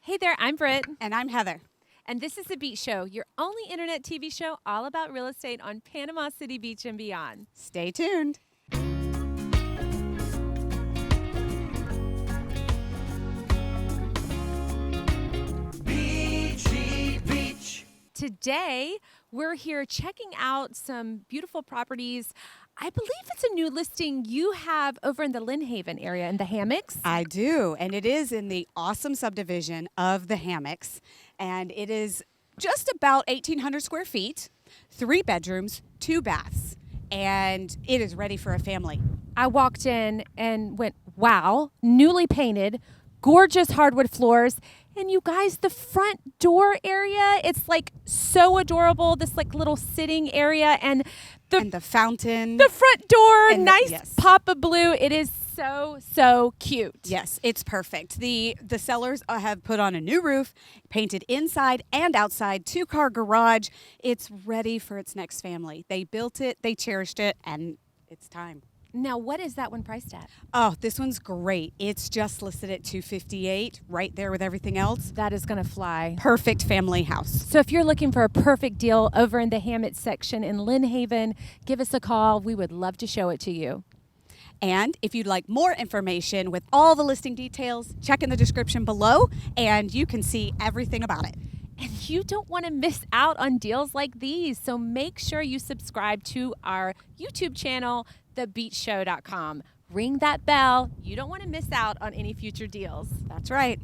Hey there, I'm Britt. And I'm Heather. And this is The Beach Show, your only internet TV show all about real estate on Panama City Beach and beyond. Stay tuned. Beachy Beach. Today, we're here checking out some beautiful properties. I believe it's a new listing you have over in the Lynn HAven area in the Hammocks. I do, and it is in the awesome subdivision of the Hammocks, and it is just about 1,800 square feet, 3 bedrooms, 2 baths, and it is ready for a family. I walked in and went, wow, newly painted, gorgeous hardwood floors. And you guys, the front door area, it's like so adorable. This like little sitting area and the fountain. The front door, And nice yes. pop of blue. It is so cute. Yes, it's perfect. The sellers have put on a new roof, painted inside and outside, 2-car garage. It's ready for its next family. They built it, they cherished it, and it's time. Now, what is that one priced at? Oh, this one's great. It's just listed at $258, right there with everything else. That is going to fly. Perfect family house. So if you're looking for a perfect deal over in the Hammocks section in Lynn HAven, give us a call. We would love to show it to you. And if you'd like more information with all the listing details, check in the description below and you can see everything about it. And you don't want to miss out on deals like these. So make sure you subscribe to our YouTube channel, thebeachshow.com. Ring that bell. You don't want to miss out on any future deals. That's right.